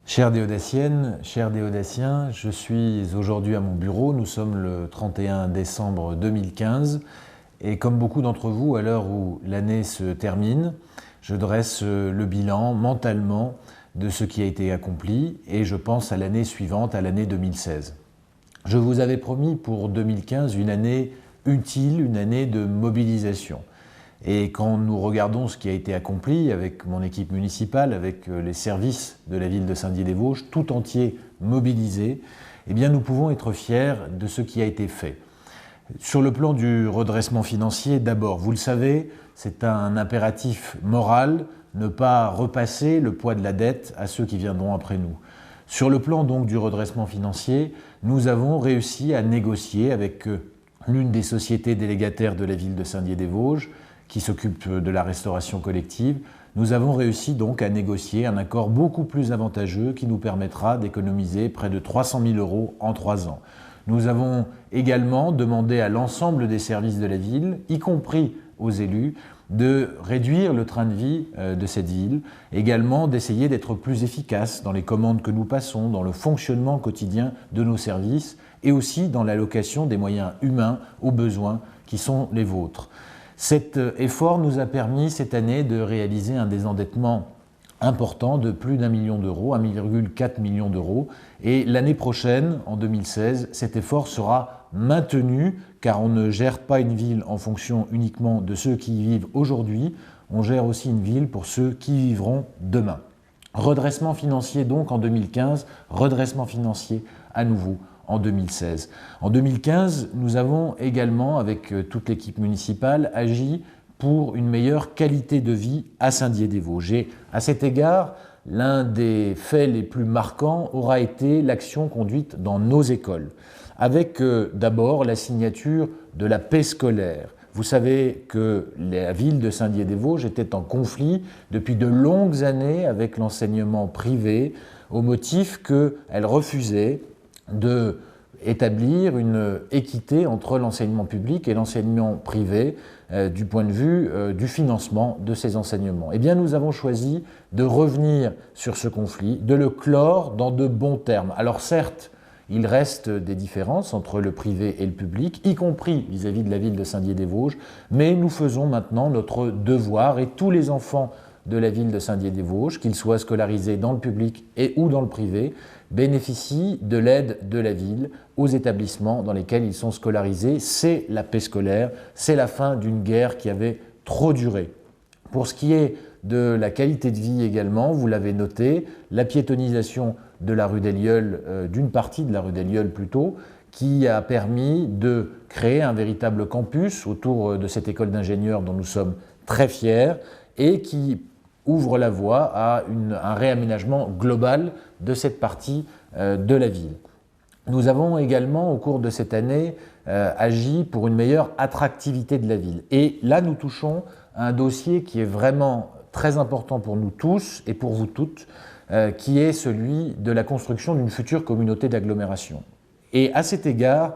Chères Déodaciennes, chers Déodaciens, je suis aujourd'hui à mon bureau, nous sommes le 31 décembre 2015 et comme beaucoup d'entre vous, à l'heure où l'année se termine, je dresse le bilan mentalement de ce qui a été accompli et je pense à l'année suivante, à l'année 2016. Je vous avais promis pour 2015 une année utile, une année de mobilisation. Et quand nous regardons ce qui a été accompli avec mon équipe municipale, avec les services de la ville de Saint-Dié-des-Vosges, tout entier mobilisés, eh bien nous pouvons être fiers de ce qui a été fait. Sur le plan du redressement financier, d'abord, vous le savez, c'est un impératif moral, ne pas repasser le poids de la dette à ceux qui viendront après nous. Sur le plan donc du redressement financier, nous avons réussi à négocier avec l'une des sociétés délégataires de la ville de Saint-Dié-des-Vosges, qui s'occupe de la restauration collective, nous avons réussi donc à négocier un accord beaucoup plus avantageux qui nous permettra d'économiser près de 300 000 € en 3 ans. Nous avons également demandé à l'ensemble des services de la ville, y compris aux élus, de réduire le train de vie de cette ville, également d'essayer d'être plus efficace dans les commandes que nous passons, dans le fonctionnement quotidien de nos services et aussi dans l'allocation des moyens humains aux besoins qui sont les vôtres. Cet effort nous a permis cette année de réaliser un désendettement important de plus d'1 million d'euros, 1,4 million d'euros. Et l'année prochaine, en 2016, cet effort sera maintenu car on ne gère pas une ville en fonction uniquement de ceux qui y vivent aujourd'hui, on gère aussi une ville pour ceux qui y vivront demain. Redressement financier donc en 2015, redressement financier à nouveau en 2016. En 2015, nous avons également, avec toute l'équipe municipale, agi pour une meilleure qualité de vie à Saint-Dié-des-Vosges. Et à cet égard, l'un des faits les plus marquants aura été l'action conduite dans nos écoles, avec d'abord la signature de la paix scolaire. Vous savez que la ville de Saint-Dié-des-Vosges était en conflit depuis de longues années avec l'enseignement privé, au motif qu'elle refusait d'établir une équité entre l'enseignement public et l'enseignement privé du point de vue du financement de ces enseignements. Eh bien, nous avons choisi de revenir sur ce conflit, de le clore dans de bons termes. Alors certes, il reste des différences entre le privé et le public, y compris vis-à-vis de la ville de Saint-Dié-des-Vosges, mais nous faisons maintenant notre devoir et tous les enfants de la ville de Saint-Dié-des-Vosges, qu'ils soient scolarisés dans le public et ou dans le privé, bénéficient de l'aide de la ville aux établissements dans lesquels ils sont scolarisés. C'est la paix scolaire, c'est la fin d'une guerre qui avait trop duré. Pour ce qui est de la qualité de vie également, vous l'avez noté, la piétonisation de la rue des Lieuls, d'une partie de la rue des Lieuls plutôt, qui a permis de créer un véritable campus autour de cette école d'ingénieurs dont nous sommes très fiers et qui ouvre la voie à un réaménagement global de cette partie de la ville. Nous avons également, au cours de cette année, agi pour une meilleure attractivité de la ville. Et là, nous touchons à un dossier qui est vraiment très important pour nous tous et pour vous toutes, qui est celui de la construction d'une future communauté d'agglomération. Et à cet égard,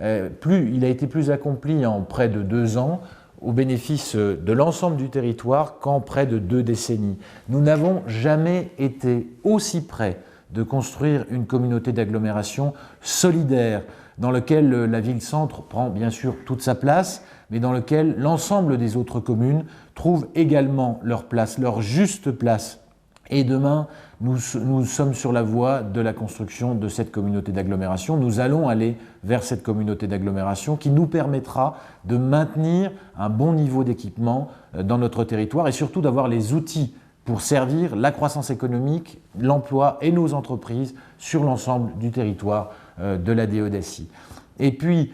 il a été plus accompli en près de 2 ans, au bénéfice de l'ensemble du territoire qu'en près de 2 décennies. Nous n'avons jamais été aussi près de construire une communauté d'agglomération solidaire, dans laquelle la ville-centre prend bien sûr toute sa place, mais dans laquelle l'ensemble des autres communes trouvent également leur place, leur juste place. Et demain, nous sommes sur la voie de la construction de cette communauté d'agglomération. Nous allons aller vers cette communauté d'agglomération qui nous permettra de maintenir un bon niveau d'équipement dans notre territoire et surtout d'avoir les outils pour servir la croissance économique, l'emploi et nos entreprises sur l'ensemble du territoire de la Déodacie. Et puis,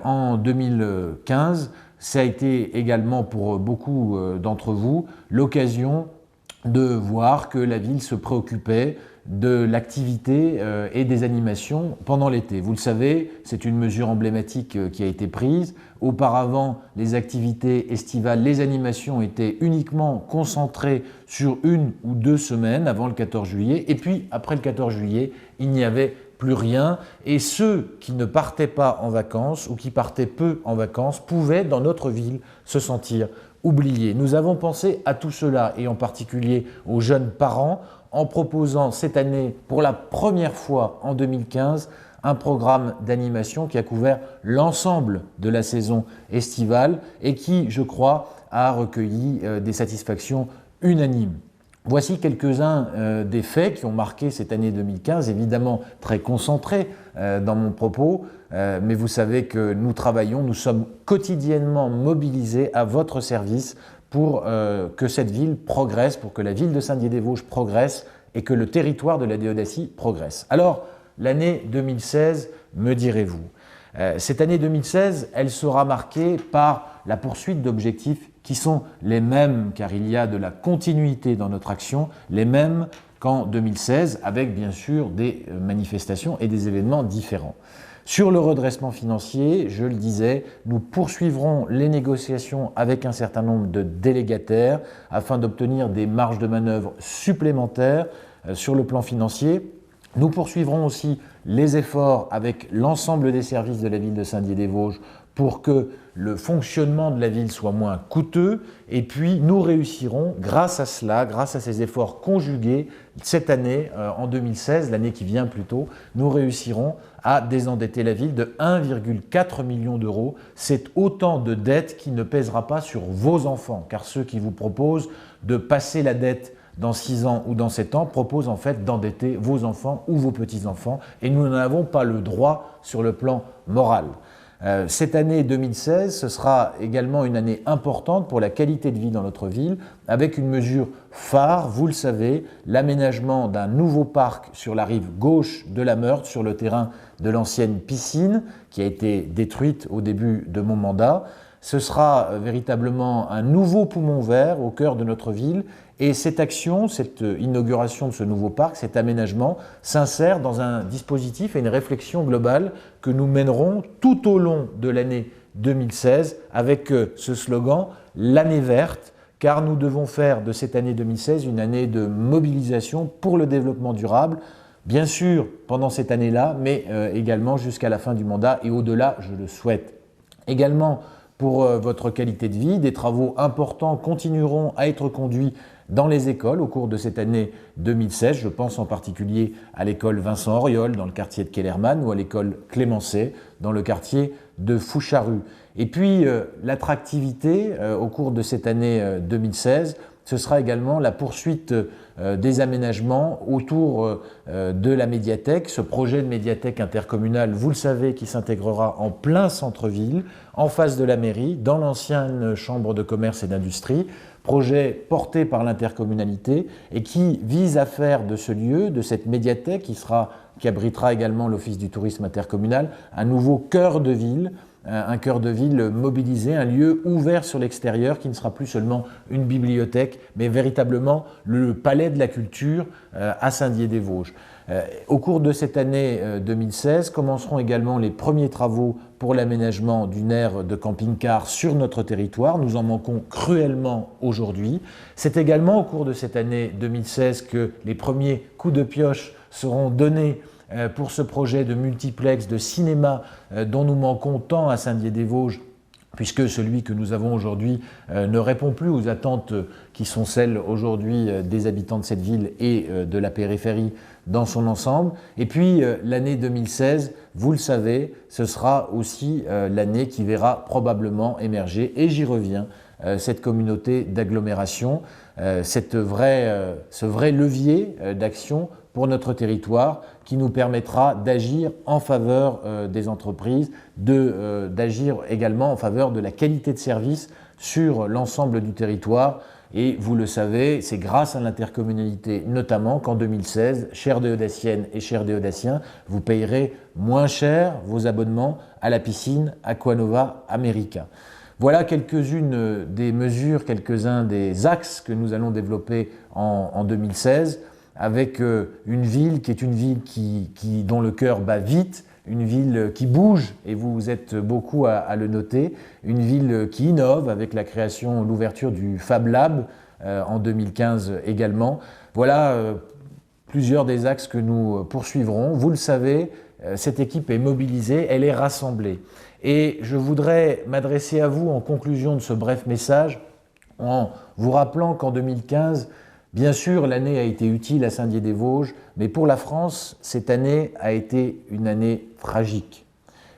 en 2015, ça a été également pour beaucoup d'entre vous l'occasion de voir que la ville se préoccupait de l'activité et des animations pendant l'été. Vous le savez, c'est une mesure emblématique qui a été prise. Auparavant, les activités estivales, les animations étaient uniquement concentrées sur 1 ou 2 semaines avant le 14 juillet. Et puis, après le 14 juillet, il n'y avait plus rien. Et ceux qui ne partaient pas en vacances ou qui partaient peu en vacances pouvaient, dans notre ville, se sentir oubliés. Nous avons pensé à tout cela et en particulier aux jeunes parents en proposant cette année, pour la première fois en 2015, un programme d'animation qui a couvert l'ensemble de la saison estivale et qui, je crois, a recueilli des satisfactions unanimes. Voici quelques-uns des faits qui ont marqué cette année 2015, évidemment très concentrés dans mon propos, mais vous savez que nous travaillons, nous sommes quotidiennement mobilisés à votre service pour que cette ville progresse, pour que la ville de Saint-Dié-des-Vosges progresse et que le territoire de la Déodacie progresse. Alors, l'année 2016, me direz-vous. Cette année 2016, elle sera marquée par la poursuite d'objectifs qui sont les mêmes, car il y a de la continuité dans notre action, les mêmes qu'en 2016, avec bien sûr des manifestations et des événements différents. Sur le redressement financier, je le disais, nous poursuivrons les négociations avec un certain nombre de délégataires afin d'obtenir des marges de manœuvre supplémentaires sur le plan financier. Nous poursuivrons aussi les efforts avec l'ensemble des services de la ville de Saint-Dié-des-Vosges pour que le fonctionnement de la ville soit moins coûteux. Et puis, nous réussirons, grâce à cela, grâce à ces efforts conjugués, cette année, en 2016, l'année qui vient plutôt, nous réussirons à désendetter la ville de 1,4 million d'euros. C'est autant de dettes qui ne pèsera pas sur vos enfants, car ceux qui vous proposent de passer la dette dans 6 ans ou dans 7 ans, proposent en fait d'endetter vos enfants ou vos petits-enfants, et nous n'en avons pas le droit sur le plan moral. Cette année 2016, ce sera également une année importante pour la qualité de vie dans notre ville, avec une mesure phare, vous le savez, l'aménagement d'un nouveau parc sur la rive gauche de la Meurthe, sur le terrain de l'ancienne piscine, qui a été détruite au début de mon mandat. Ce sera véritablement un nouveau poumon vert au cœur de notre ville, et cette action, cette inauguration de ce nouveau parc, cet aménagement, s'insère dans un dispositif et une réflexion globale que nous mènerons tout au long de l'année 2016 avec ce slogan « L'année verte », car nous devons faire de cette année 2016 une année de mobilisation pour le développement durable, bien sûr pendant cette année-là, mais également jusqu'à la fin du mandat et au-delà, je le souhaite. Également, pour votre qualité de vie, des travaux importants continueront à être conduits dans les écoles au cours de cette année 2016. Je pense en particulier à l'école Vincent Auriol dans le quartier de Kellermann ou à l'école Clémencé dans le quartier de Foucharus. Et puis l'attractivité au cours de cette année 2016, ce sera également la poursuite des aménagements autour de la médiathèque, ce projet de médiathèque intercommunale, vous le savez, qui s'intégrera en plein centre-ville, en face de la mairie, dans l'ancienne chambre de commerce et d'industrie, projet porté par l'intercommunalité et qui vise à faire de ce lieu, de cette médiathèque qui abritera également l'office du tourisme intercommunal, un nouveau cœur de ville, un cœur de ville mobilisé, un lieu ouvert sur l'extérieur qui ne sera plus seulement une bibliothèque, mais véritablement le palais de la culture à Saint-Dié-des-Vosges. Au cours de cette année 2016, commenceront également les premiers travaux pour l'aménagement d'une aire de camping-car sur notre territoire. Nous en manquons cruellement aujourd'hui. C'est également au cours de cette année 2016 que les premiers coups de pioche seront donnés pour ce projet de multiplex de cinéma dont nous manquons tant à Saint-Dié-des-Vosges, puisque celui que nous avons aujourd'hui ne répond plus aux attentes qui sont celles aujourd'hui des habitants de cette ville et de la périphérie dans son ensemble. Et puis l'année 2016, vous le savez, ce sera aussi l'année qui verra probablement émerger, et j'y reviens, cette communauté d'agglomération, ce vrai levier d'action pour notre territoire qui nous permettra d'agir en faveur des entreprises, d'agir également en faveur de la qualité de service sur l'ensemble du territoire. Et vous le savez, c'est grâce à l'intercommunalité notamment qu'en 2016, chères Déodaciennes et chers Déodaciens, vous payerez moins cher vos abonnements à la piscine Aquanova America. Voilà quelques-unes des mesures, quelques-uns des axes que nous allons développer en 2016 avec une ville qui est une ville dont le cœur bat vite, une ville qui bouge, et vous êtes beaucoup à le noter, une ville qui innove avec la création, l'ouverture du Fab Lab en 2015 également. Voilà plusieurs des axes que nous poursuivrons. Vous le savez, cette équipe est mobilisée, elle est rassemblée. Et je voudrais m'adresser à vous en conclusion de ce bref message en vous rappelant qu'en 2015, Bien sûr, l'année a été utile à Saint-Dié-des-Vosges, mais pour la France, cette année a été une année tragique,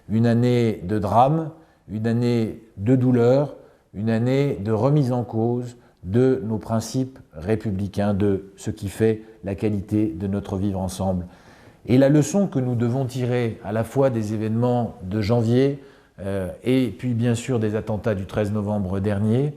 une année de drame, une année de douleur, une année de remise en cause de nos principes républicains, de ce qui fait la qualité de notre vivre ensemble. Et la leçon que nous devons tirer à la fois des événements de janvier et puis bien sûr des attentats du 13 novembre dernier,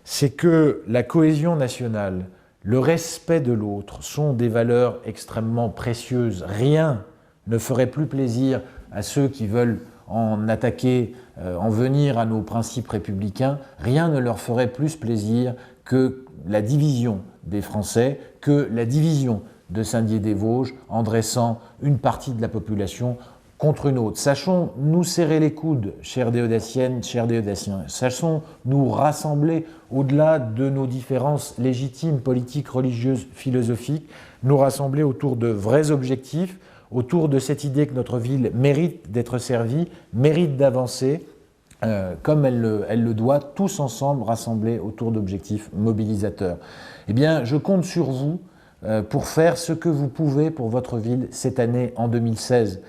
c'est que la cohésion nationale, le respect de l'autre sont des valeurs extrêmement précieuses. Rien ne ferait plus plaisir à ceux qui veulent en attaquer, en venir à nos principes républicains. Rien ne leur ferait plus plaisir que la division des Français, que la division de Saint-Dié-des-Vosges en dressant une partie de la population contre une autre. Sachons nous serrer les coudes, chères déodaciennes, chers déodaciens. Sachons nous rassembler au-delà de nos différences légitimes, politiques, religieuses, philosophiques, nous rassembler autour de vrais objectifs, autour de cette idée que notre ville mérite d'être servie, mérite d'avancer, comme elle le doit, tous ensemble rassemblés autour d'objectifs mobilisateurs. Eh bien, je compte sur vous pour faire ce que vous pouvez pour votre ville cette année en 2016.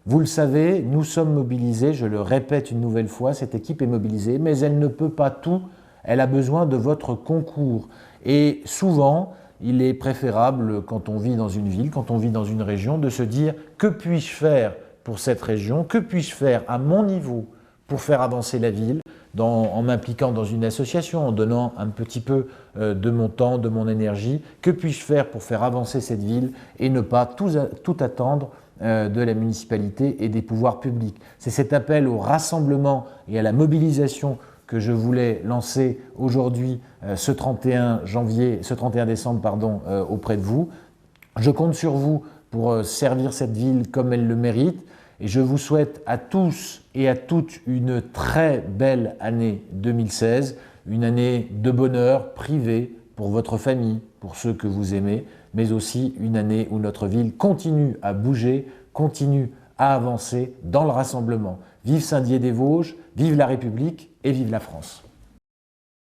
Vous le savez, nous sommes mobilisés, je le répète une nouvelle fois, cette équipe est mobilisée, mais elle ne peut pas tout, elle a besoin de votre concours. Et souvent, il est préférable, quand on vit dans une ville, quand on vit dans une région, de se dire « que puis-je faire pour cette région ? Que puis-je faire à mon niveau pour faire avancer la ville ?» en m'impliquant dans une association, en donnant un petit peu de mon temps, de mon énergie. Que puis-je faire pour faire avancer cette ville et ne pas tout attendre de la municipalité et des pouvoirs publics. C'est cet appel au rassemblement et à la mobilisation que je voulais lancer aujourd'hui, ce 31 décembre, auprès de vous. Je compte sur vous pour servir cette ville comme elle le mérite et je vous souhaite à tous et à toutes une très belle année 2016, une année de bonheur privé pour votre famille, pour ceux que vous aimez, mais aussi une année où notre ville continue à bouger, continue à avancer dans le rassemblement. Vive Saint-Dié-des-Vosges, vive la République et vive la France.